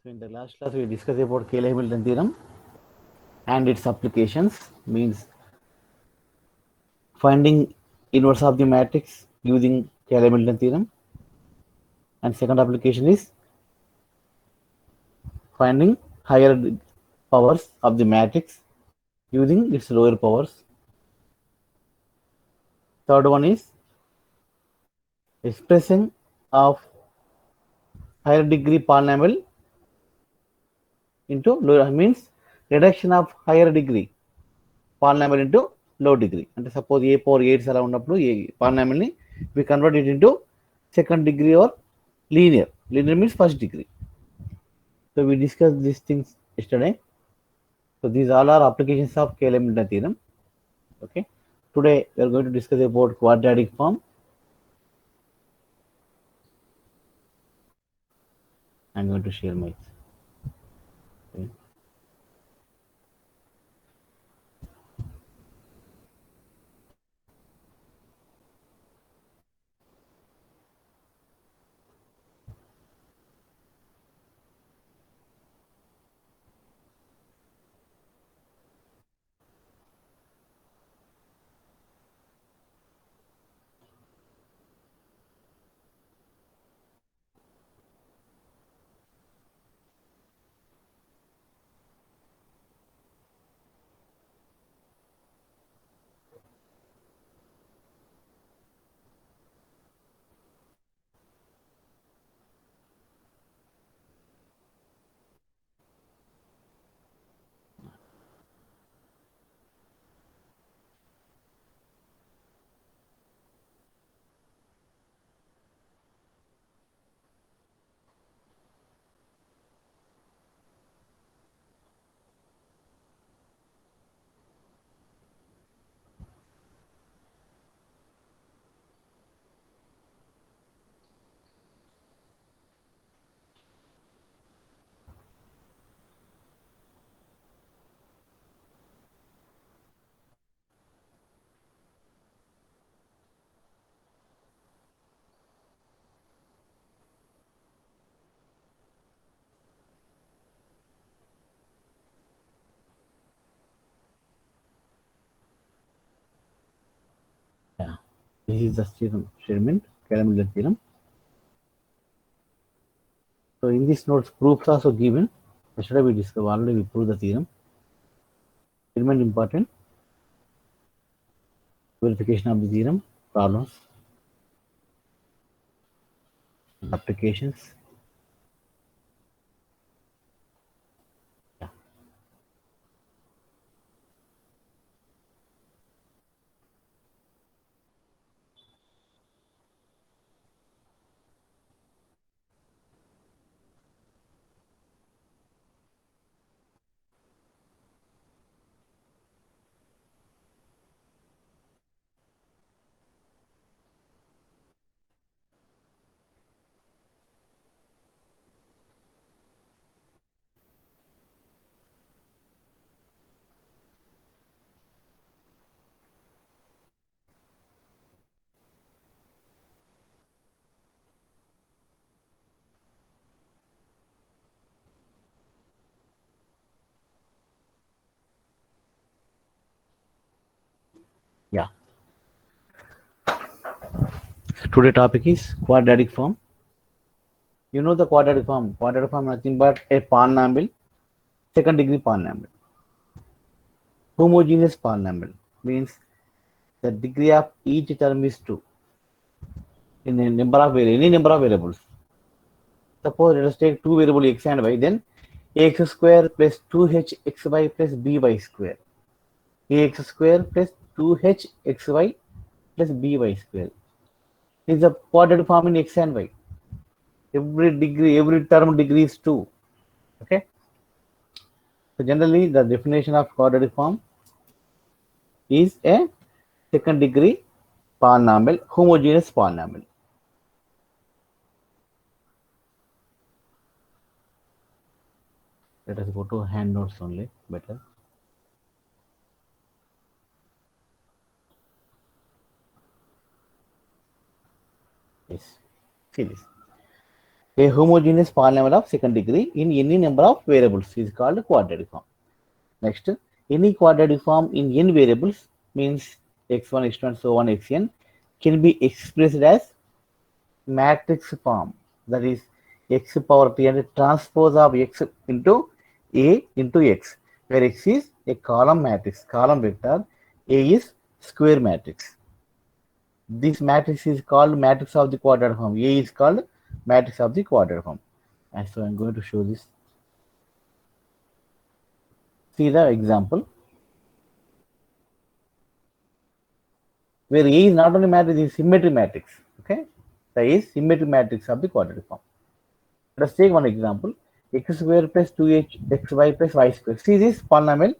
So in the last class, we discussed about Cayley-Hamilton theorem and its applications, means finding inverse of the matrix using Cayley-Hamilton theorem. And second application is finding higher powers of the matrix using its lower powers. Third one is expression of higher degree polynomial into lower, means reduction of higher degree polynomial into low degree. And suppose a power 8 అలా ఉన్నప్పుడు ఈ polynomial ని we convert it into second degree or linear. Linear means first degree. So we discussed these things yesterday. So these all are applications of Cayley-Hamilton theorem. Okay. Today we are going to discuss about quadratic form. I'm going to share my. Okay. Yeah. This is the statement Cayley-Hamilton theorem. So in this notes, proofs also given. Yesterday we discussed, already we proved the theorem. Element important. Verification of the theorem, problems, applications. Yeah. Yeah. Today topic is quadratic form. You know the quadratic form. Quadratic form nothing but a polynomial, second degree polynomial. Homogeneous polynomial means the degree of each term is 2 in a number of any number of variables. Suppose let us take two variables x and y, then ax square plus 2hxy plus by square. Ax square plus 2hxy plus by square is the quadratic form in x and y. Every term degree is 2. Okay. So generally the definition of quadratic form is a second degree polynomial, homogeneous polynomial. Let us go to hand notes only, better. Yes, see this. A homogeneous polynomial of second degree in any number of variables is called quadratic form. Next, any quadratic form in n variables means x1, x2, and so on, xn can be expressed as matrix form. That is x power t and transpose of x into A into x, where x is a column matrix, column vector, A is square matrix. This matrix is called matrix of the quadratic form. A is called matrix of the quadratic form. And so I'm going to show this. See the example where A is not only matrix, it is symmetry matrix. Okay, the A is symmetry matrix of the quadratic form. Let us take one example: x square plus 2xy plus y square. See this polynomial.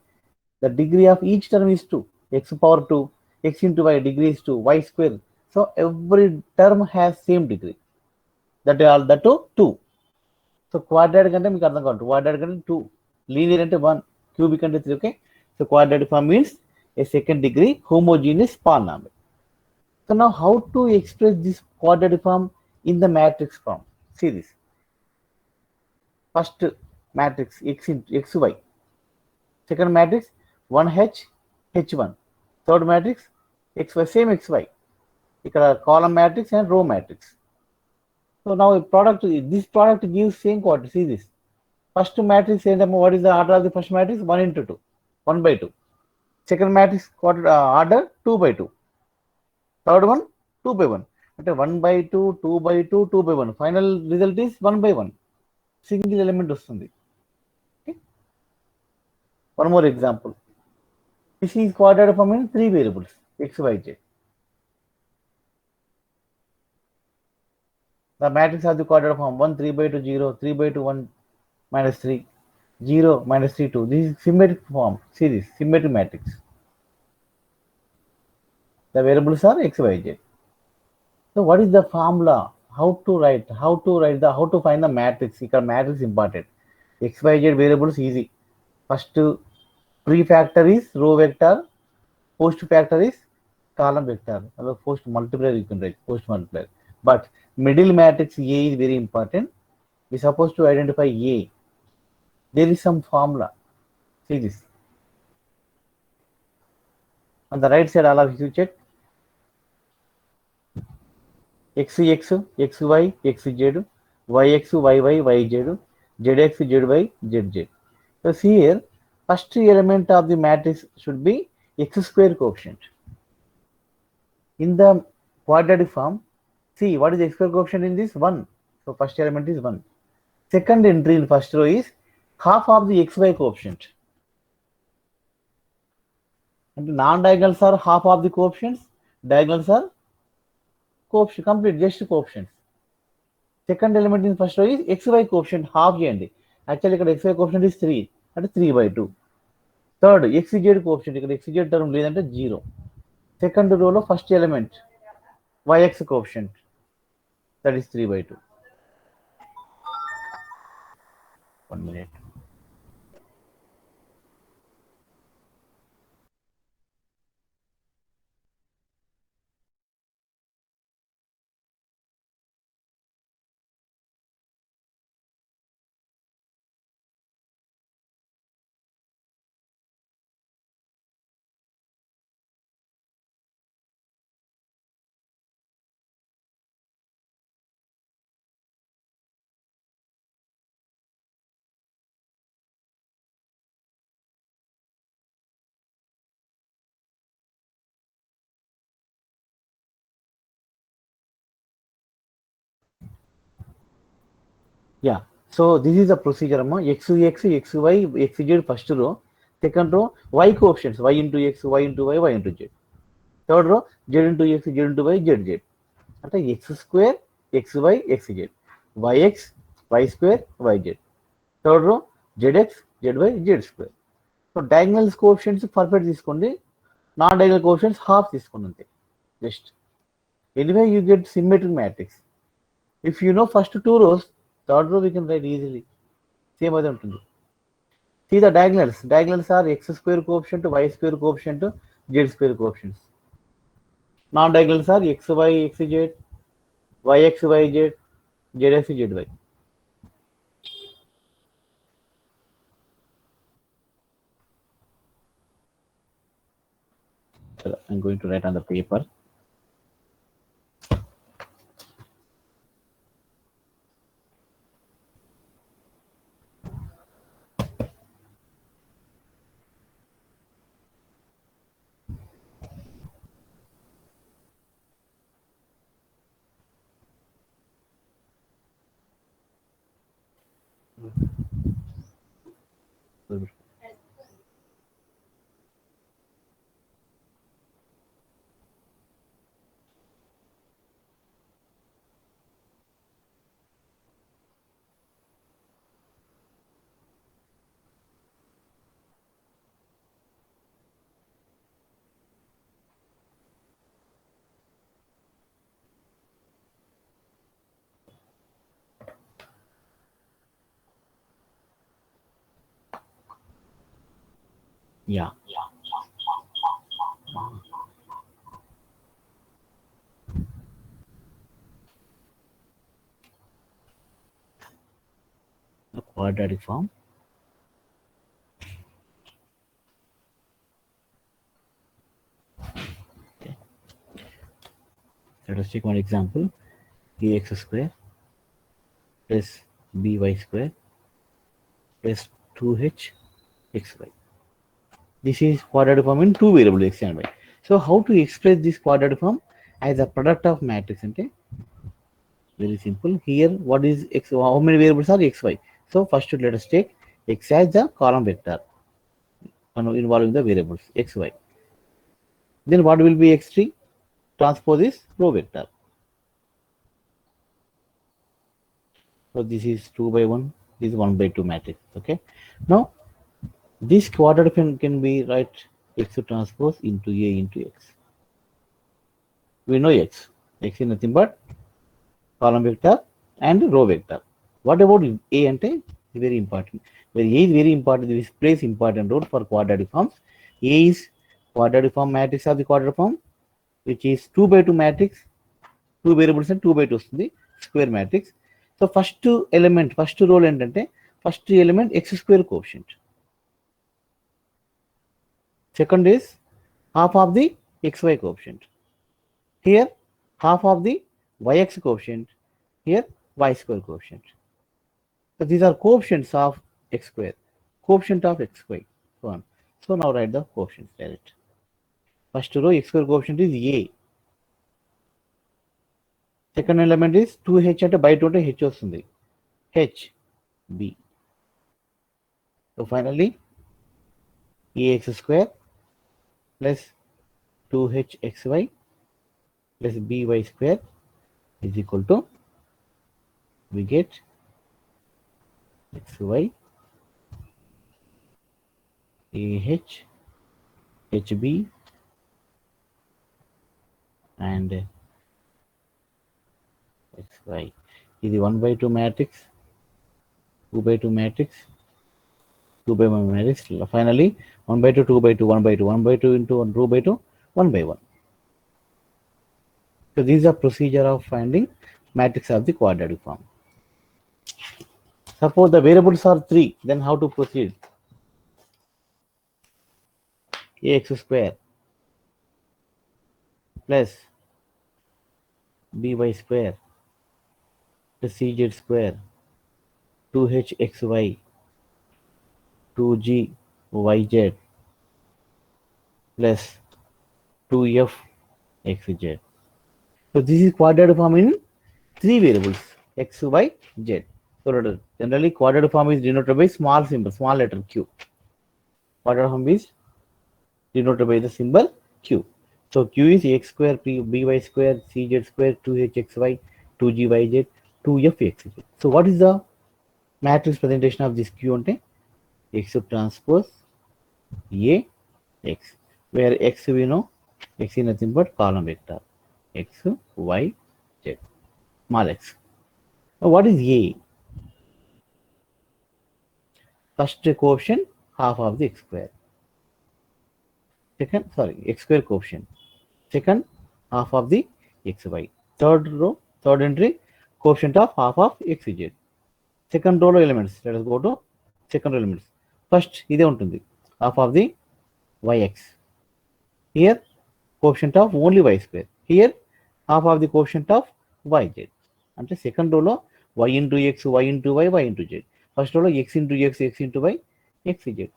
The degree of each term is 2. X power 2, x into y degree is 2, y square. So every term has same degree. That all that two. So quadratic అంటే మీకు అర్థం కాదు. Quadratic అంటే 2, linear అంటే 1, cubic అంటే 3. Okay. So quadratic form means a second degree homogeneous polynomial. So now how to express this quadratic form in the matrix form? See this. First matrix x into xy. Second matrix 1h h1. Third matrix xy, same xy. ఇక్కడ column matrix and row matrix. So now this product gives same quadratic. See this. First matrix, what is the order of the first matrix? 1 into 2, 1 by 2. Second matrix order 2 by 2. Third one 2 by 1. అంటే 1 by 2, 2 by 2, 2 by 1. Final result is 1 by 1. Single element వస్తుంది. Okay. One more example. This is quadratic form in 3 variables x, y, z. The matrix of the quadratic form 1, 3 by 2, 0, 3 by 2, 1, minus 3, 0, minus 3, 2. This is symmetric form. See this, symmetric matrix. The variables are x, y, z. So what is the formula? How to find the matrix? Here matrix important. X, y, z variables easy. First pre-factor is row vector, post factor is column vector. Post multiplier you can write, post multiplier. But middle matrix A is very important. We are supposed to identify A. There is some formula. See this. On the right side, all of you check. X, X, XY, XZ, YX, YY, YZ, ZX, ZY, ZZ. So here, first element of the matrix should be x square coefficient. In the quadratic form, see what is the x square coefficient in this? 1. So first element is 1. Second entry in first row is half of the xy coefficient. And non-diagonals are half of the coefficients. Diagonals are coefficient, complete, just coefficients. Second element in first row is xy coefficient half చేయండి. Actually ఇక్కడ xy coefficient is 3 అంటే 3 by 2. Third xz coefficient ఇక్కడ xz term లేదంటే 0. Second row లో first element yx coefficient, that is 3 by 2. 1 minute. Yeah, so this is the procedure. X, xy, xz first row. Second row y coefficients, y into x, y into y, y into z. Third row z into x, z into y, z. అంటే x square, xy, xz, yx, y square, yz. Third row zx, zy, z square. So diagonal coefficients perfect తీసుకోండి, non diagonal coefficients half తీసుకోండి అంతే. Just anyway you get symmetric matrix. If you know first two rows, third row we can write easily. Same అదే ఉంటుంది. See the diagonals. Diagonals are x square coefficient, y square coefficient, z square coefficients. Non-diagonals are xy, xz, yx, yz, zx, zy. I'm going to write on the paper. Yeah. A quadratic form. Okay. Let us take one example. Ax square plus by square plus 2h xy. This is quadratic form in two variables x and y. So how to express this quadratic form as a product of matrix? Okay, very simple. Here, what is x? How many variables are x, y? So first, let us take x as the column vector involving the variables x, y. Then what will be x3? Transpose is row vector. So this is 2 by 1. This is 1 by 2 matrix. Okay. Now this quadratic form can be write x transpose into A into x. We know x. X is nothing but column vector and row vector. What about A ante? Very important. Where A is very important, this plays important role for quadratic forms. A is quadratic form matrix of the quadratic form, which is 2 by 2 matrix, 2 variables and 2 by 2 the square matrix. So first element, first role entante, first element x square coefficient. Second is half of the xy coefficient. Here half of the yx coefficient. Here y square coefficient. So these are coefficients of x square, coefficient of xy, so on. So now write the coefficients direct. First row x square coefficient is A. Second element is 2h అంటే బయట ఉంటే h వస్తుంది. H B. So finally ax square plus 2hxy plus by square is equal to, we get xy ah hb and xy. Is 1 by 2 matrix, 2 by 2 matrix, 2 by 1 matrix. Finally 1 by 2, 2 by 2, 1 by 2, 1 by 2 into 1, 2 by 2, 1 by 1. So this is a procedure of finding matrix of the quadratic form. Suppose the variables are 3, then how to proceed? Ax square plus by square plus cz square 2hxy 2gyz plus 2fxz. So this is quadratic form in 3 variables x, y, z. So generally quadratic form is denoted by small symbol, small letter q. Quadratic form is denoted by the symbol q. So q is x square by square cz square 2hxy 2gyz 2fxz. So what is the matrix presentation of this q ante? X transpose A x, where x we know x is nothing but column vector x, y, z, small x. Now what is A? First coefficient half of the x square. Second, x square coefficient. Second, half of the xy. Third row, third entry, coefficient of half of xz. Second row elements. Let us go to second row elements. First, ఇదే ఉంటుంది half of the yx. Here, coefficient of only y square. Here half of the coefficient of yz. అంటే second రోలో y into x, y into y, y into z. First రోలో x into x, x into y, x z.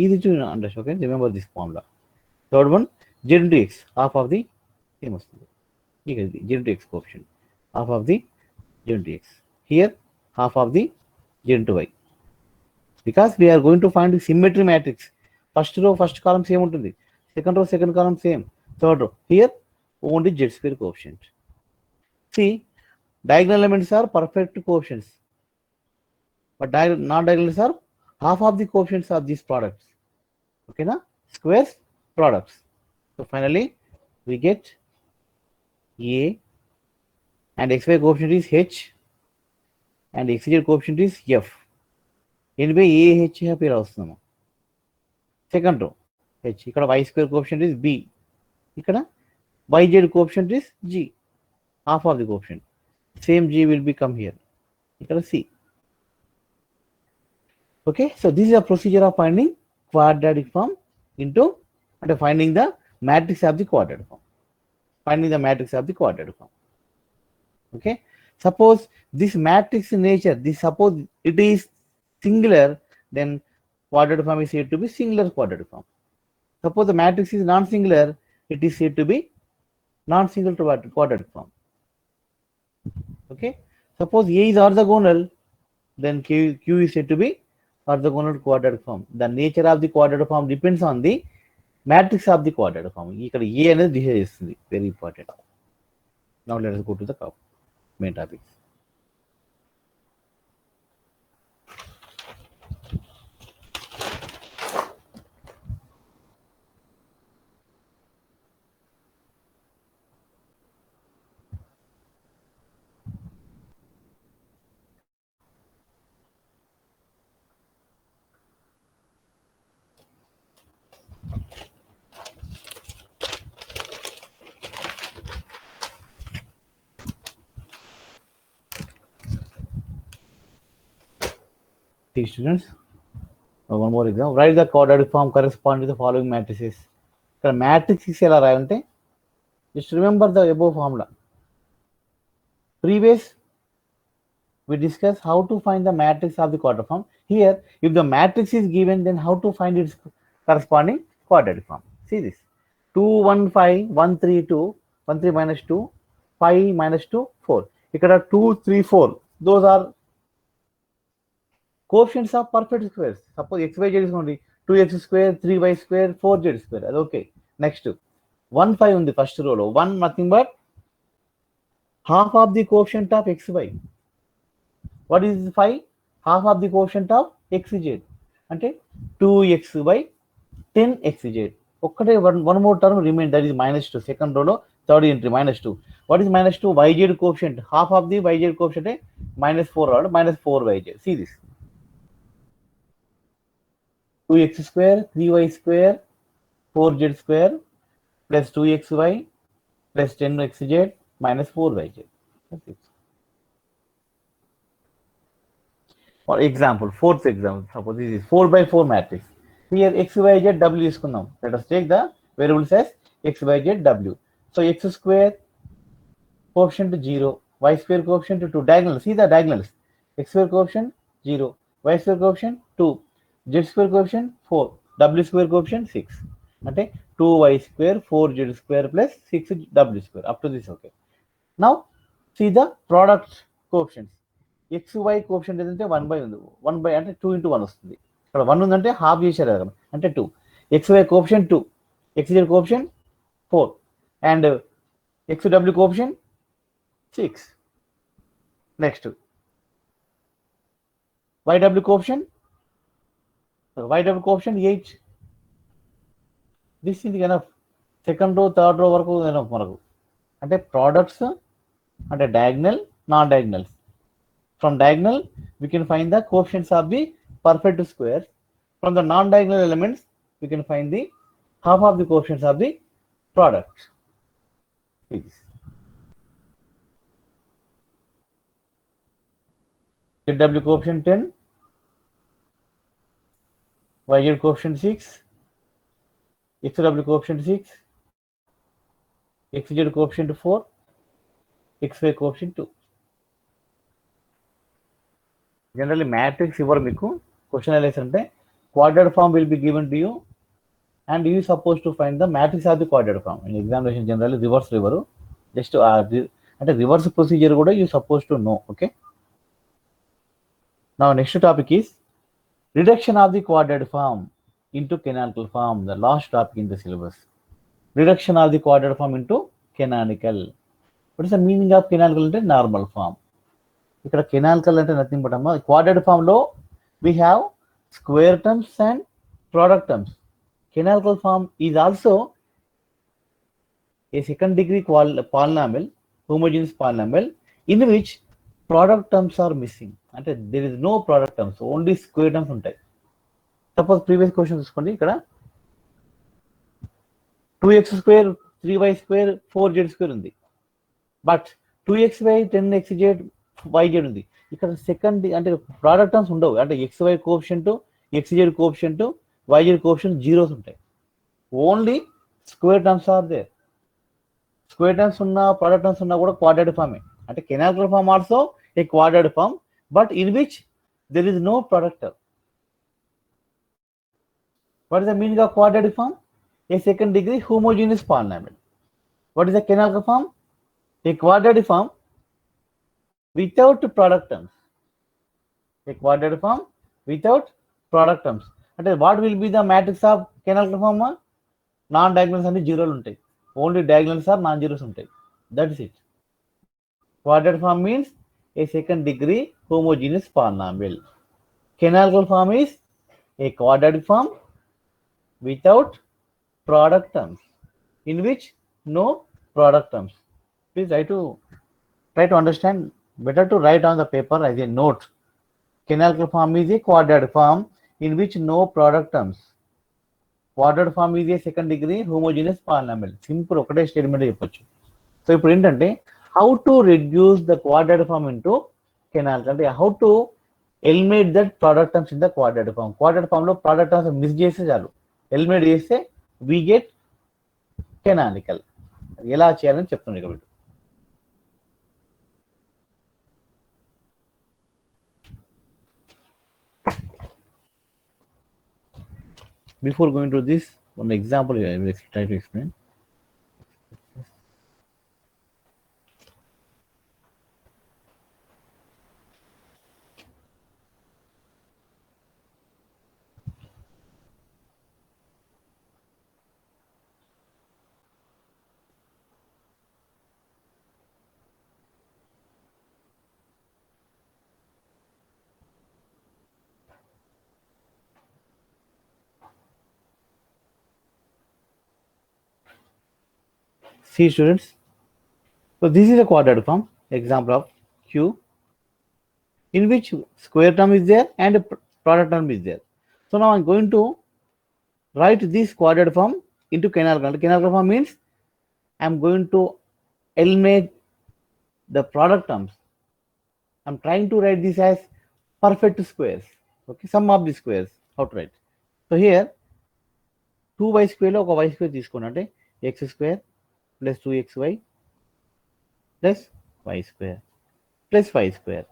Easy to understand. Okay, remember this formula. Third one, z into x, half of the same వస్తుంది. ఇక్కడ z into x coefficient, half of the z into x. Here half of the z into y. Because we are going to find the symmetry matrix. First row, first column same ఉంటుంది. Second row, second column same. Third row, here only z square coefficient. See, diagonal elements are perfect coefficients, but non-diagonals are half of the coefficients of these products. Okay, na? Squares, products. So finally, we get A, and xy coefficient is h, and xz coefficient is f. Anyway, A, h here వస్తున్నాము. Second row, h. ఇక్కడ y square coefficient is b. ఇక్కడ yz coefficient is g, half of the coefficient. Same g will become here. ఇక్కడ c. Okay, so this is a procedure of finding quadratic form into, and finding the matrix of the quadratic form. Finding the matrix of the quadratic form. Okay, suppose this matrix in nature, this suppose it is singular, then quadratic form is said to be singular quadratic form. Suppose the matrix is non-singular, it is said to be non-singular quadratic form. Okay, suppose A is orthogonal, then Q is said to be orthogonal quadratic form. The nature of the quadratic form depends on the matrix of the quadratic form. ఇక్కడ A అనేది behave చేస్తుంది, very important. Now let us go to the main topics. Students, one more example. Write the quadratic form corresponding to the following matrices. ఇక్కడ matrix ఎలా రాయాలంటే, just remember the above formula. Previous we discussed how to find the matrix of the quadratic form. Here, if the matrix is given, then how to find its corresponding quadratic form. See this: 2 1 5 1 3 2 1 3 minus 2 5 minus 2 4. ఇక్కడ 2 3 4, those are coefficients of perfect squares. Suppose xyz is only 2x square, 3y square, 4z square. That's okay. Next, 1 5 on the first row. 1 nothing but half of the coefficient of xy. What is 5? Half of the coefficient of xz. అంటే 2xy 10xz. ఒక్కటే one more term remain, that is -2. Second row, third entry -2. What is -2? yz coefficient. Half of the yz coefficient -4 -4yz. See this: 2x square, 3y square, 4z square plus 2xy plus 10xz minus 4yz. That's it. For example, fourth example, suppose this is 4 by 4 matrix. Here x, y, z, w is kunam. Let us take the variables as x, y, z, w. So x square coefficient 0, y square coefficient 2. Diagonals, see the diagonals. X square coefficient 0, y square coefficient 2, z square coefficient 4, w square coefficient 6. అంటే 2y square 4z square plus 6w square. Up to this, okay. Now see the product coefficients. xy coefficient ఏంటంటే 1 by ఉంది, 1 by అంటే 2 into 1 వస్తుంది. ఇక్కడ 1 ఉందంటే half చేశారు కదా, అంటే 2. xy coefficient 2, xz coefficient 4, and xw coefficient 6. Next yw coefficient 8. This ఇది enough. Second row third row వరకు ఎనఫ్ మనకు. అంటే ప్రోడక్ట్స్ అంటే diagonal, non diagonals. From diagonal, we can find the coefficients of the perfect squares. From the non-diagonal elements, we can find the half of the coefficients of the product. ZW coefficient 10, YZ coefficient 6, XW coefficient 6, xz coefficient 4, xy coefficient 2. Generally matrix ఇవ్వరు మీకు, question ఎలా అంటే quadrant form will be given to you and you supposed to find the matrix of the quadrant form. In examination generally reverse ఇవ్వరు, just అంటే reverse procedure కూడా you supposed to know. Okay, now next topic is reduction of the quadrant form into canonical form, the last topic in the syllabus. Reduction of the quadrant form into canonical. What is the meaning of canonical అంటే normal form. ఇక్కడ canonical అంటే nothing but అమ్మా quadratic form లో we have square terms and product terms. Canonical form is also a second degree polynomial, homogeneous polynomial in which product terms are missing. అంటే there is no product terms, only square terms ఉంటాయి. Suppose previous question చూసుకోండి, ఇక్కడ 2x square 3y square 4z square ఉంది, but 2xy 10xz yz ఉంది. ఇక్కడ second అంటే product terms ఉండవు, అంటే xy coefficient xz coefficient yz coefficient zeros ఉంటాయి. Only square terms are there. Square terms ఉన్న ప్రోడక్ట్ టర్మ్స్ ఉన్నా కూడా క్వాడ్రాటిక్ ఫామే. అంటే canonical form also a quadratic form, but in which there is no product term. What is the meaning of quadratic form? A second degree homogeneous polynomial. What is the canonical form? A quadratic form without product terms. A quadratic form without product terms. And what will be the matrix of canonical form? Non-diagonals and zeros ఉంటాయి. Only diagonals are non-zeros ఉంటాయి. That is it. Quadratic form means a second degree homogeneous polynomial. Canonical form is a quadratic form without product terms, in which no product terms. Please try to understand, better to write on the paper as a note. Canonical form is a quadratic form in which no product terms. Quadratic form is a second degree homogeneous polynomial. Simple ఒకటే statement చెప్పొచ్చు. So ఇప్పుడు ఏంటంటే how to reduce the quadratic form into canonical, అంటే how to eliminate that product terms in the quadratic form. Quadratic form లో product terms miss చేస్తే చాలు, eliminate చేస్తే we get canonical. ఎలా చేయాలని చెప్తుంది కాబట్టి. Before going to this, one example I will try to explain. See students, so this is a quadratic form, example of Q, in which square term is there and product term is there. So now I'm going to write this quadratic form into canonical. Canonical form means I'm going to eliminate the product terms. I'm trying to write this as perfect squares. Okay, sum of the squares, how to write. So here 2y square లో ఒక y square తీసుకోండి, అంటే x square plus 2xy plus y square plus 5 square.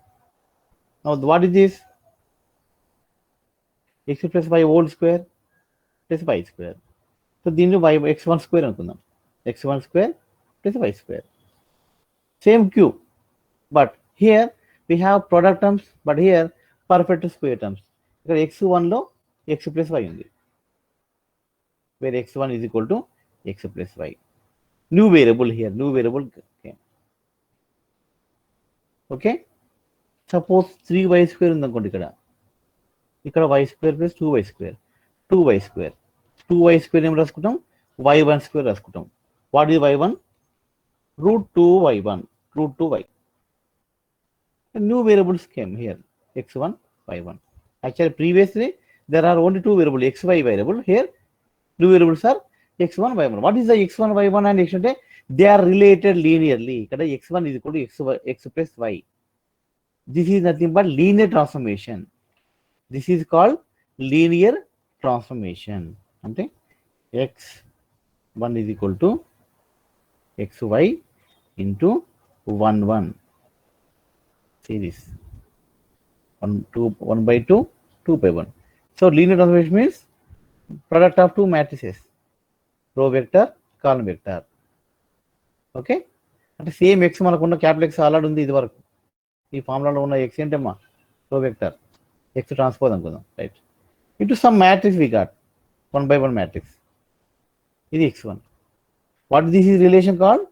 Now what is this? X plus y whole square plus y square. So దీన్ని y x1 square అనుకుందాం, x1 square plus y square. Same q, but here we have product terms, but here perfect square terms. ఇక్కడ x1 లో x plus y ఉంది, where x1 is equal to x plus y. New variable here, new variable came. Okay, suppose 3y square ఉంది అనుకోండి, ఇక్కడ y square plus 2y square, 2y square, 2y square ఏం రాసుకుంటాం, y1 square రాసుకుంటాం. What is y1? root 2y1, root 2y. New variables came here, x1, y1. Actually previously there are only two variables, x, y variable. Here new variables are x1, y1. What is the x1, y1 and x? They are related linearly. x1 is equal to x plus y. This is nothing but linear transformation. This is called linear transformation. Okay, x1 is equal to xy into 1 1. See this 1 2 1 by 2 2 by 1. So linear transformation means product of two matrices, row vector, column vector. Okay, అంటే same X మనకున్న capital X already ఉంది ఇది వరకు. ఈ ఫార్ములాలో ఉన్న X ఏంటమ్మా, row vector, X transpose అనుకుందాం, right, into some matrix we got 1 by 1 matrix, ఇది x1. What this is relation called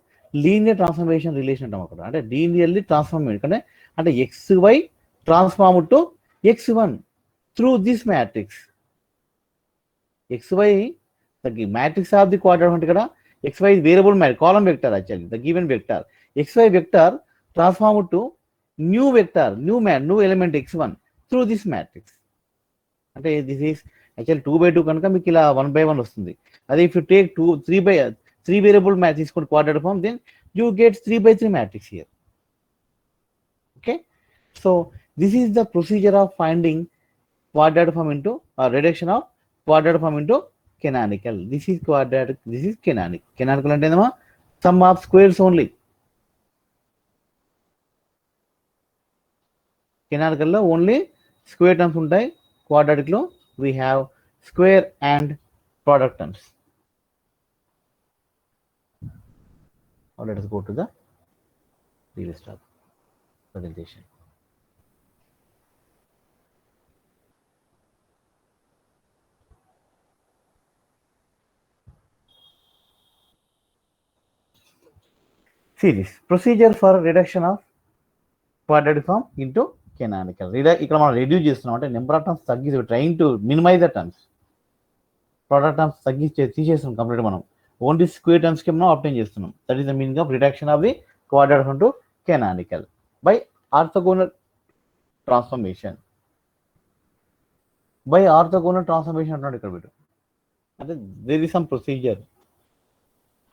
linear transformation relation అంటాం అక్కడ. అంటే లీనియర్లీ ట్రాన్స్ఫర్మేషన్ అంటే అంటే xy transform to x1 through this matrix. xy the matrix of the quadrant ఇక్కడ xy is variable matrix, column vector actually, the given vector. xy vector transformed to new vector, new element x1 through this matrix. అంటే this is actually 2 by 2 కనుక మీకు ఇలా 1 by 1 వస్తుంది. అదే if you take 3 variable matrix తీసుకోండి quadrant form, then you get 3 by 3 matrix here. Okay, so this is the procedure of finding quadrant form into reduction of quadrant form into canonical. This is quadratic, this is canonic. Canonical అంటే ఏదమ్మా, sum of squares only. Canonical లో only square terms ఉంటాయి, quadratic లో we have square and product terms. Now let us go to the previous presentation. See this procedure for reduction of quadratic form into canonical. ఇక్కడ మనం reduce చేస్తున్నాం అంటే number of terms తగ్గిస్తే trying to minimize the terms. Product terms తీసేస్తున్నాం complete, మనం only square terms కి మనం obtain చేస్తున్నాం. That is the meaning of reduction of the quadratic form to canonical by orthogonal transformation. By orthogonal transformation అంటున్నాడు ఇక్కడ వీడు, అంటే there is some procedure.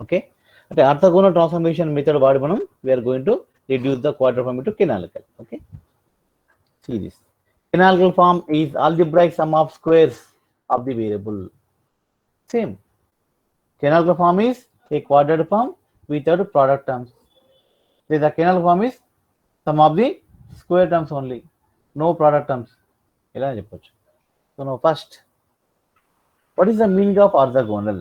Okay, అంటే ఆర్థోగోనల్ ట్రాన్స్ఫర్మేషన్ మెథడ్ వాడి మనం we are going to reduce the quadratic form into canonical. Okay, see this canonical form is algebraic sum of squares of the variable. Same, canonical form is a quadratic form without product terms. The canonical form is sum of the square terms only, no product terms. ఇలా చెప్పొచ్చు. So now first, what is the meaning of orthogonal?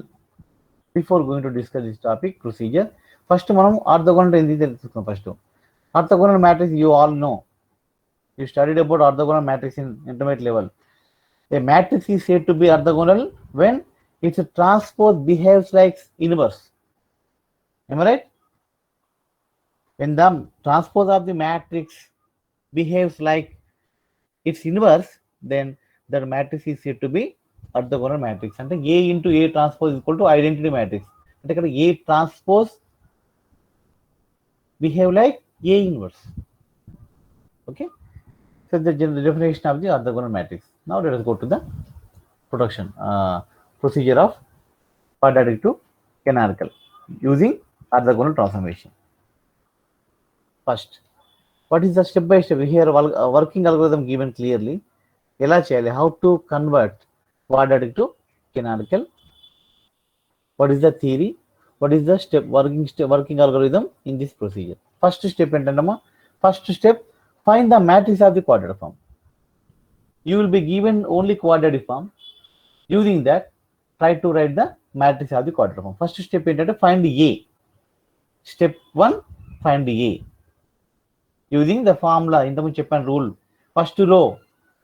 Before going to discuss this topic procedure, first మనం orthogonal ఏంది తెలుసుకుందాం. First orthogonal matrix you all know, you studied about orthogonal matrix in intermediate level. A matrix is said to be orthogonal when its transpose behaves like inverse. Am I right? When the transpose of the matrix behaves like its inverse, then that matrix is said to be orthogonal matrix. అంటే A into A transpose is equal to identity matrix. అంటే ఇక్కడ A transpose behave like A inverse. Okay, so the definition of the orthogonal matrix. Now let us go to the procedure of quadratic to canonical using orthogonal transformation. First, what is the step by step here working algorithm given clearly. ఎలా చేయాలి, how to convert quadratic to canonical, what is the theory, what is the working algorithm in this procedure. First step ఏంటంటమ్మా, first step find the matrix of the quadratic form. You will be given only quadratic form. Using that try to write the matrix of the quadratic form. First step ఏంటంటే find A. Step 1, find A using the formula. ఇంతకుముందు చెప్పాను rule. First row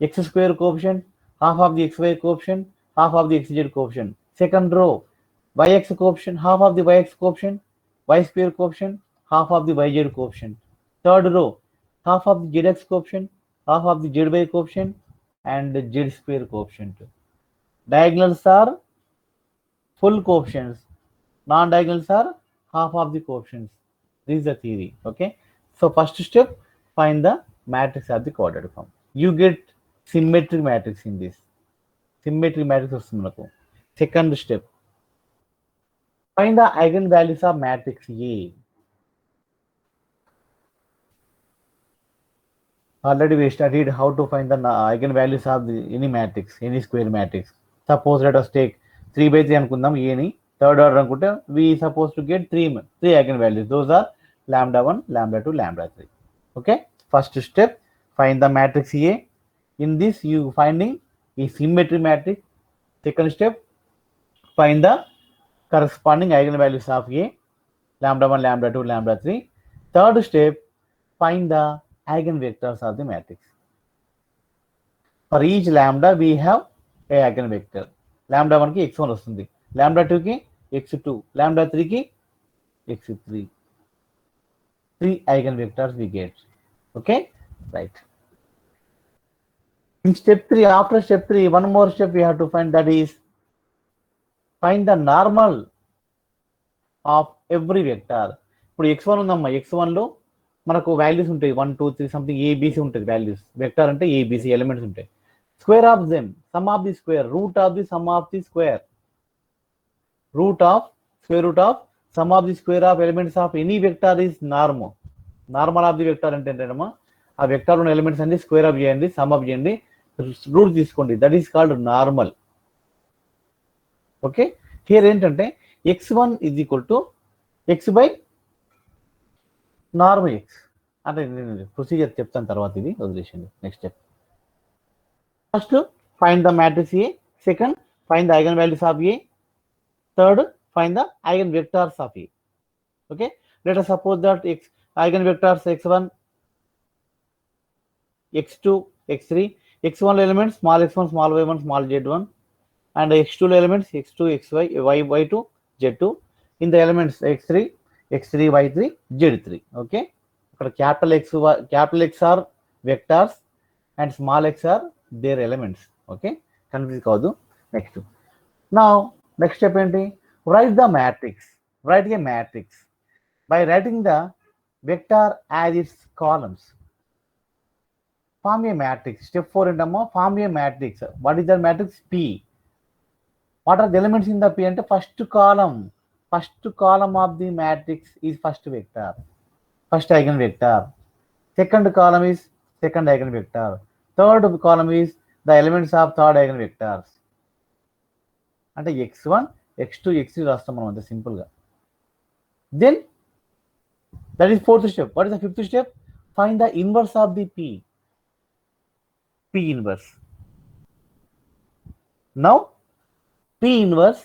x square coefficient, half of the xy coefficient, half of the xz coefficient. Second row yx coefficient, half of the yx coefficient, y square coefficient, half of the yz coefficient. Third row half of the zx coefficient, half of the zy coefficient and the z square coefficient. Diagonals are full coefficients, non-diagonals are half of the coefficients. This is the theory. Okay, so first step find the matrix of the quadratic form. You get symmetric matrix in this. Symmetric matrix వస్తుంది మనకు. Second step, find the eigenvalues of matrix A. Already we studied how to find the eigenvalues of any matrix, any square matrix. Suppose let us take 3 by 3 అనుకుందాం A ని. Third order అనుకుంటే we supposed to get three eigenvalues. Those are lambda 1, lambda 2, lambda 3. Okay, first step, find the matrix A. In this you finding is symmetry matrix. Second step, find the corresponding eigenvalues of A, lambda 1, lambda 2, lambda 3. Third step, find the eigenvectors of the matrix. For each lambda we have a eigenvector. Lambda 1 ki x1 వస్తుంది, lambda 2 ki x2, lambda 3 ki x3. 3 eigenvectors we get. Okay, right. In step 3, after step 3, one more step we have to find, that is find the normal of every vector. ఇప్పుడు x1 ఉందమ్మా, x1 లో మనకు values ఉంటాయి 1 2 3 something ABC ఉంటుంది values. Vector అంటే ABC elements ఉంటాయి. Square of them, some of the square, root of the some of the square, root of square root of some of the square of elements of any vector is normal. Normal off the vector అంటే ఏంటమ్మా, ఆ vector ఉన్న elements అన్ని square of చేయండి, some of చేయండి, route తీసుకోండి, that is called normal. Okay, here ఏంటంటే x1 is equal to x by normal x. అంటే ప్రొసీజర్ చెప్తాను తర్వాత, ఇది వదిలేసింది. Next step, first find the matrix A, second find the eigen values of A, third find the eigen vectors of A. Okay, let us suppose that eigen vectors x1, x2, x3. x1 లో elements small x1, small y1, small z1, and x2 లో elements x2, xy, y2, z2. in the elements x3, x3, y3, z3. Okay, ఇక్కడ capital x are vectors and small x are their elements. Okay, confuse కావద్దు. Next, next step ఏంటి, write the matrix. Write a matrix by writing the vector as its columns. Form a matrix. Step 4 ఏంటమ్మా, form a matrix. What is the matrix? P. What are the elements in the P అంటే first column of the matrix is first vector, first eigen vector. Second column is second eigen vector. Third column is the elements of third eigen vectors. అంటే x1, x2, x3 రాస్తాం మనం అంతే సింపుల్గా. Then that is fourth step. What is the fifth step? Find the inverse of the P. P inverse. Now P inverse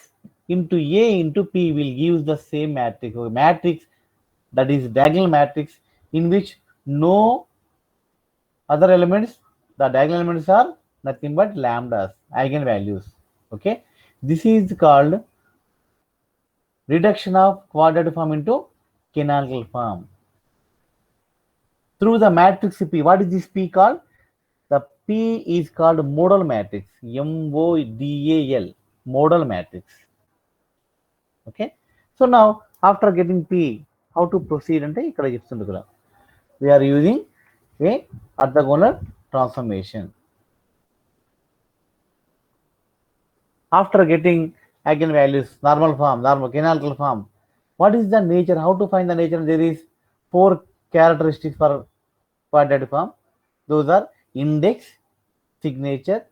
into A into P will give the same matrix. A matrix that is diagonal matrix in which no other elements, the diagonal elements are nothing but lambdas, eigenvalues. Okay, this is called reduction of quadratic form into canonical form through the matrix P. What is this P called? The P is called modal matrix. MODAL, modal matrix. Okay, so now after getting P, how to proceed ante ikkada cheptundu kada, we are using a orthogonal transformation. After getting eigenvalues, normal form, normal canonical form, what is the nature? How to find the nature? There is 4 characteristics for quadratic form. Those are index, signature,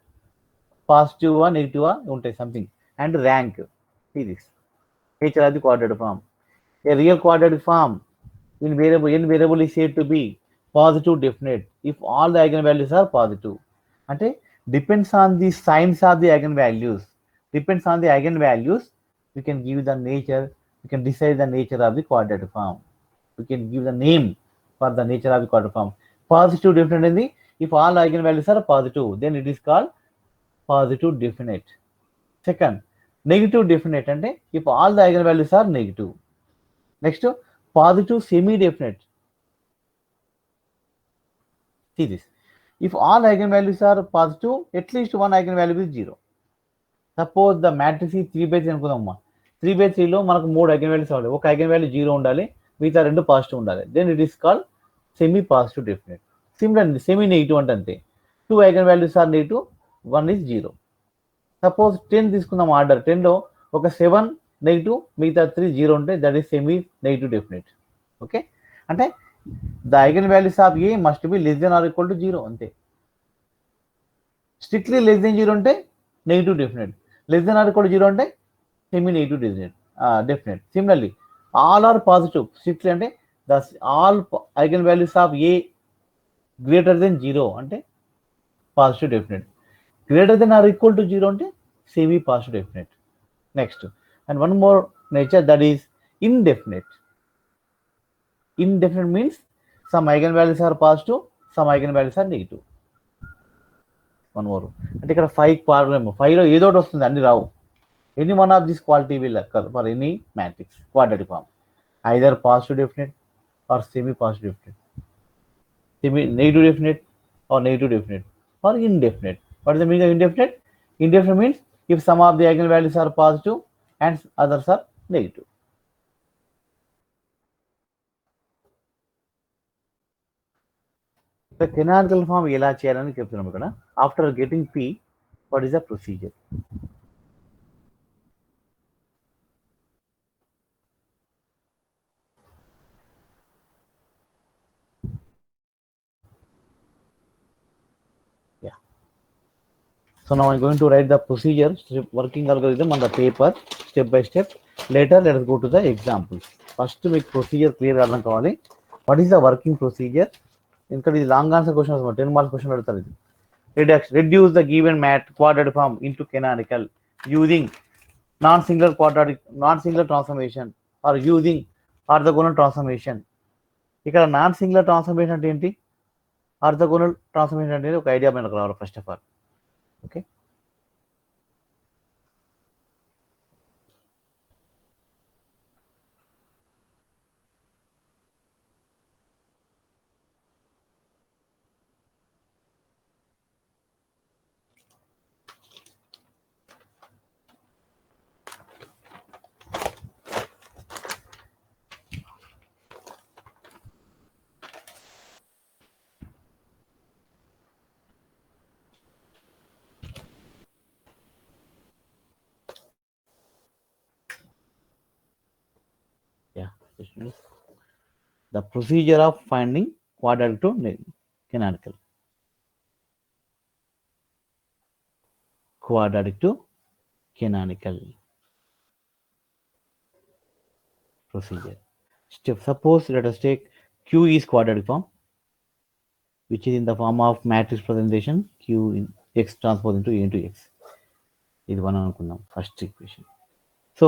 positive one, negative one, untai something, and rank. See this nature of the quadratic form. A real quadratic form in variable is said to be positive definite if all the eigenvalues are positive. Ante depends on the signs of the eigenvalues. Depends on the eigenvalues, we can give the nature, we can decide the nature of the quadratic form. We can give the name for the nature of the quadratic form. Positive definite in the, if all eigenvalues are positive, then it is called positive definite. Second, negative definite ante if all the eigenvalues are negative. Next, positive semi definite. See this, if all eigenvalues are positive, at least one eigenvalue is 0. Suppose the matrix is 3/3 అనుకుందామా, 3/3 లో మనకు 3 eigenvalues ఉండాలి, ఒక eigenvalue 0 ఉండాలి, మిగతా 2 positive ఉండాలి. then it is called semi positive definite. Similarly semi negative అంటే అంతే, 2 eigenvalues are negative, 1 is 0. Suppose 10 తీసుకుందాం ఆర్డర్, 10 లో ఒక 7 నెగిటివ్, మిగతా 3 0 ఉంటే that is semi negative definite. Okay, అంటే the eigen values of A must be less than or equal to 0 అంతే. Strictly less than 0 అంటే negative definite, less than or equal to 0 అంటే semi negative definite. definite. Similarly, all are positive. Strictly అంటే the all eigenvalues of A greater than 0 అంటే positive definite. Greater than or equal to 0 అంటే semi positive definite. Next, and one more nature, that is indefinite. Indefinite means some eigenvalues are positive, some eigenvalues are negative. One more, అంటే ఇక్కడ 5 problem, 5 లో ఏదో ఒకటి వస్తుంది, అన్ని రావు. Any one of this quality will occur for any matrix quadratic form, either positive definite or semi positive definite, semi negative definite or negative definite, or indefinite. What is the meaning of indefinite? Indefinite means if some of the eigenvalues are positive and others are negative. The canonical form ఎలా చేయాలని చెప్తున్నాం ఇక్కడ. After getting P, what is the procedure? Yeah. So now I'm going to write the procedure, working algorithm on the paper, step by step. Later, let us go to the examples. First, make procedure clear అర్థం కావాలి. What is the working procedure? ఇక్కడ ఇది long answer question వస్తుంది, 10 marks question అడుగుతారు ఇది. Reduce the given quadratic form into canonical using non-singular transformation or using orthogonal transformation. ఇక్కడ non singular transformation అంటే ఏంటి, ఆర్థోగోనల్ ట్రాన్స్ఫర్మేషన్ అనేది ఒక ఐడియా మనకు రావాలి first of all. Okay, the procedure of finding quadratic to canonical. Quadratic to canonical procedure. Step, suppose let us take Q is quadratic form, which is in the form of matrix presentation Q in X transpose into A into X. ఇది మనం అనుకున్నాం first equation. So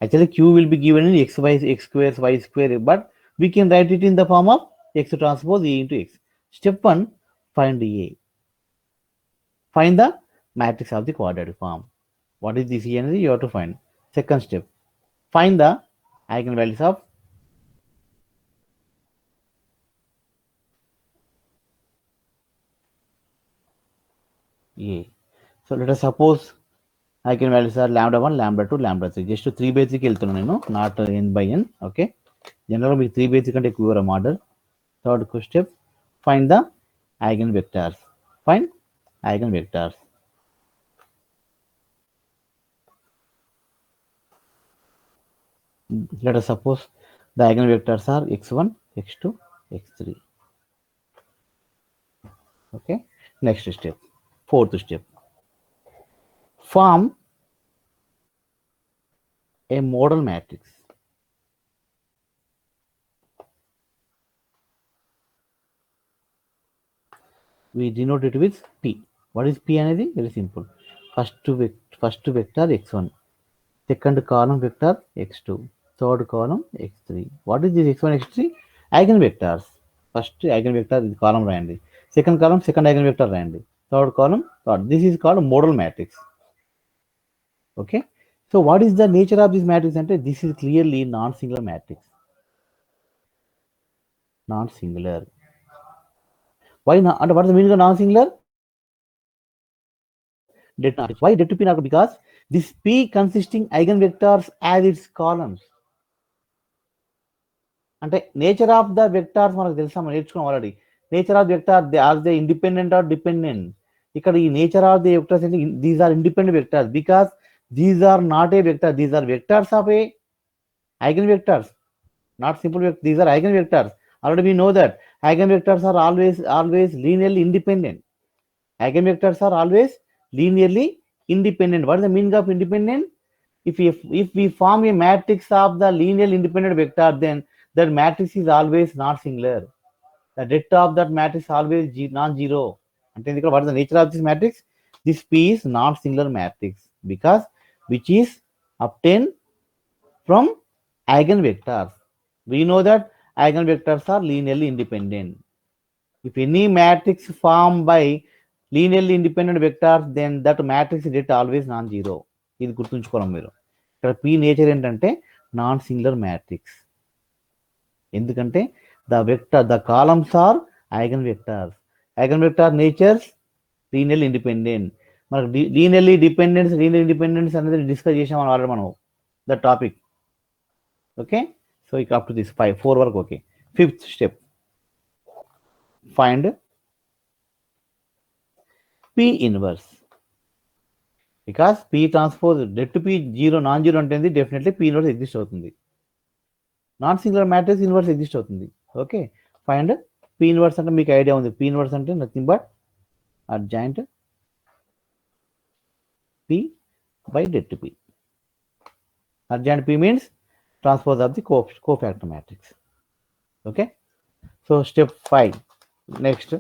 actually Q will be given in x square, y square, but we can write it in the form of X transpose A into X. Step 1, find A. Find the matrix of the quadratic form. What is this energy? You have to find. Second step, find the eigenvalues of A. So let us suppose eigenvalues are lambda 1, lambda 2, lambda 3. Just to 3 by 3 కి వెళ్తున్నాను నేను, not n by n. Okay, జనరల్గా మీకు 3 by 3 కంటే ఎక్కువ ఇవ్వరు order. Third step, find the eigenvectors. Find eigenvectors. Let us suppose the eigenvectors are x1, x2, x3. Okay, next step, fourth step, form a model matrix. We denote it with P. What is P అనేది? Very simple. First vector x1, second column vector x2, third column x3. What is this x1, x3? Eigenvectors. First eigenvector is column రాయండి, second column second eigenvector రాయండి, third column third. This is called model matrix. Okay, so what is the nature of this matrix అంటే this is clearly non-singular matrix. Non-singular. Why not? And what is the meaning of non-singular? Why det to P not? Because this P consisting eigenvectors as its columns. అంటే nature of the vectors మనకు తెలుసా, మనం నేర్చుకున్నాం already. Nature of vector, are they independent or dependent. ఇక్కడ ఈ nature of the vectors అంటే these are independent vectors because these are not a vector, these are vectors of a eigenvectors, not simple vectors. These are eigenvectors. Already we know that eigenvectors are always linearly independent. Eigenvectors are always linearly independent. What is the meaning of independent? if we form a matrix of the linearly independent vector, then that matrix is always not singular. The depth of that matrix always non-zero. And what is the nature of this matrix? This P is not singular matrix because which is obtained from eigenvectors. We know that eigenvectors are linearly independent. If any matrix formed by linearly independent vectors, then that matrix is always non-zero. ఇది గుర్తుంచుకోవాలి మీరు. ఇక్కడ P nature ఏంటంటే non singular matrix. ఎందుకంటే the columns are eigenvectors. Eigenvector natures linearly independent. మనకు linearly independence అనేది discuss చేసాం already మనం the topic. Okay, so up to this 4 వరకు. Okay, fifth step, find P inverse. Because P transpose det to P zero non-zero అంటే definitely P inverse exist అవుతుంది. Non singular matrix inverse exist అవుతుంది. Okay, find P inverse అంటే మీకు idea ఉంది. P inverse అంటే nothing but adjoint P by det to P. Adjoint P means transpose of the cofactor matrix. Okay, so step 5. Next,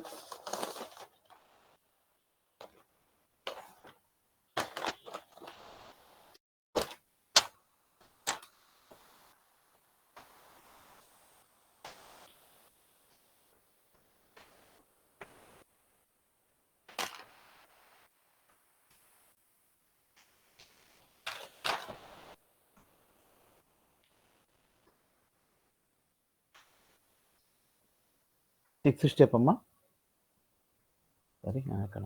sixth step అమ్మా. సరే అక్కడ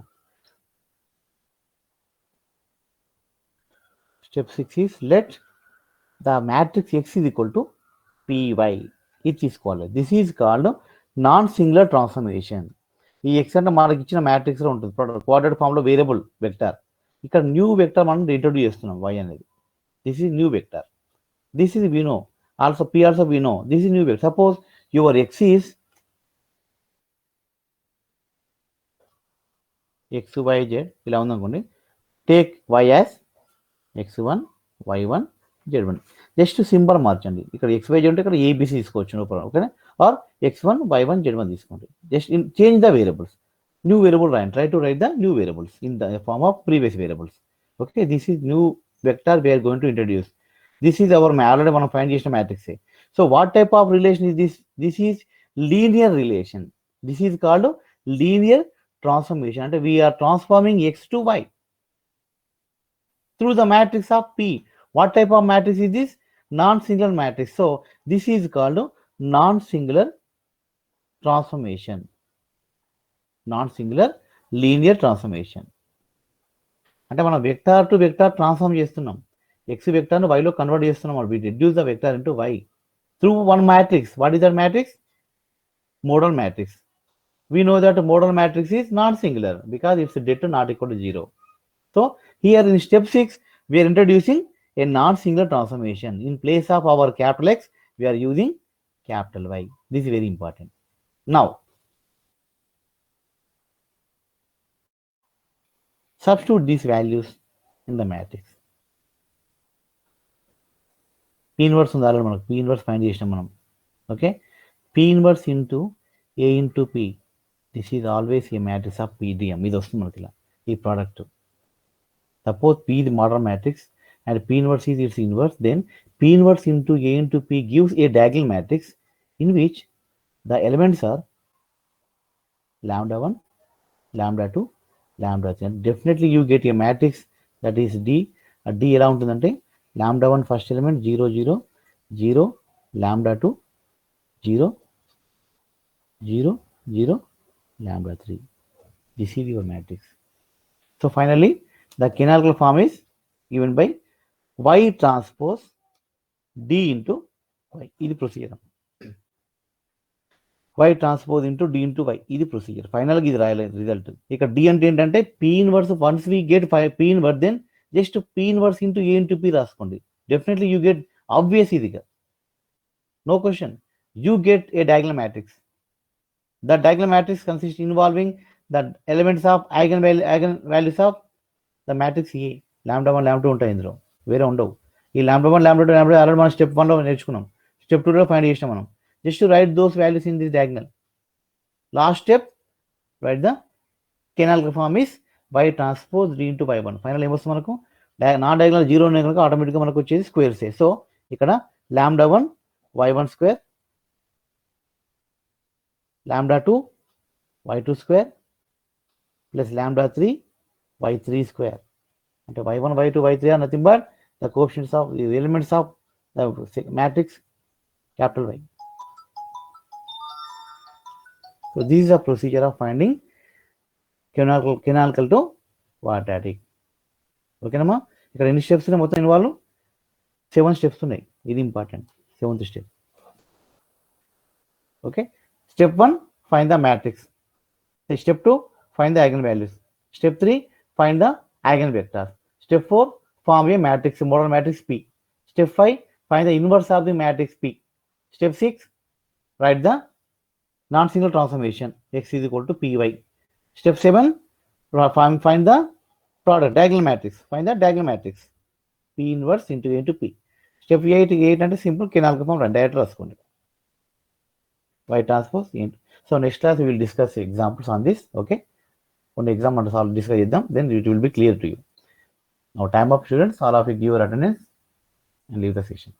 step 6 is let the matrix X is equal to Py. ఇది తీసుకోవాలి. This is called non singular transformation. ఈ X అంటే మనకి ఇచ్చిన matrix లో ఉంటుంది, కోఆర్డినేట్ ఫామ్ లో వేరియబుల్ వెక్టర్. ఇక్కడ న్యూ వెక్టర్ మనం ఇంట్రొడ్యూస్ చేస్తున్నాం y అనేది. This is new vector. This is we know also P also we know. This is new vector. Suppose your X is XYZ ఇలా ఉందనుకోండి. Take y as x1 y1 z1. Just symbol మార్చండి. ఇక్కడ XYZ ఉంటే ఇక్కడ ABC తీసుకోవచ్చు, no problem. ఓకేనా, are x1 y1 z1 తీసుకోండి. Just change the variables. New variable రాయండి. Try to write the new variables in the form of previous variables. Okay, this is new vector we are going to introduce. This is our already మనం find చేసిన matrix. So what type of relation is this? This is linear relation. This is called linear transformation. And we are transforming X to Y through the matrix of P. What type of matrix is this? Non-singular matrix. So this is called non-singular transformation, non-singular linear transformation. అంటే మనం vector to vector transform చేస్తున్నాం. X వెక్టార్ను Y లో convert చేస్తున్నాం. we reduce the vector into Y through one matrix. What is that matrix? Modal matrix. We know that modal matrix is non-singular because it's det not equal to 0. So here in step 6, we are introducing a non-singular transformation. In place of our capital X, we are using capital Y. This is very important. Now, substitute these values in the matrix. P inverse ఉండాలి మనకు. P inverse find చేసినాం మనం. Okay, P inverse into A into P. This is always a matrix of PDM. ఇది వస్తుంది మనకి ఇలా ఈ product. Suppose P the model matrix and P inverse is its inverse, then P inverse into A into P gives a diagonal matrix in which the elements are lambda 1, lambda 2, lambda 3. And definitely you get a matrix that is D. D ఎలా ఉంటుందంటే lambda 1 first element 0 0 0, lambda 2 0 0 0, lambda 3. This is your matrix. So finally the canonical form is given by Y transpose D into Y. ఇది procedure. Y transpose into D into Y. ఇది procedure. Final గా ఇది రాయాలి result. ఇక్కడ D అంటే ఏంటంటే P inverse. Once we get P inverse, then just P inverse into A into P రాసుకోండి. Definitely you get obvious ఇదిగా. No question. You get a diagonal matrix. The diagonal matrix consists involving the elements of eigenvalues of the matrix A. lambda 1 lambda 2 ఉంటాయి ఇందులో, వేరే ఉండవు. ఈ λ1 λ2 λ3 already మనం step 1లో నేర్చుకున్నాం, step 2లో ఫైండ్ చేసినాం మనం. Just right those values in this diagonal. Last step right the canonical form is y transpose d into y1. Final ఏమొస్తుంది మనకు, నా డయాగ్నల్ 0 ఉన్నాయి కనుక ఆటోమేటిక్గా మనకు వచ్చేది స్క్వేర్సే. సో ఇక్కడ λ1 y1 square, λ2 y2 square plus λ3 y3 square. అంటే y1 y2 y3 are nothing but the coefficients of the elements of the matrix capital Y. So this is a procedure of finding canonical to quadratic. ఓకేనమ్మా, ఇక్కడ ఎన్ని steps ఉన్నాయి మొత్తం involve 7 steps ఉన్నాయి. ఇది important, 7th step. Okay, step 1 find the matrix. Step 2 find the eigen values. Step 3 find the eigen vectors. Step 4 form a matrix, model matrix P. Step 5 find the inverse of the matrix P. Step 6 write the non-single transformation x is equal to py. Step 7 find the product diagonal matrix. Find the diagonal matrix P inverse into A into P. Step 8 అంటే simple canonical form direct రాసుకోండి, y transpose into. So next class we will discuss examples on this. Okay, one exam and solve discuss చేద్దాం, then it will be clear to you. Now time up students, all of you give your attendance and leave the session.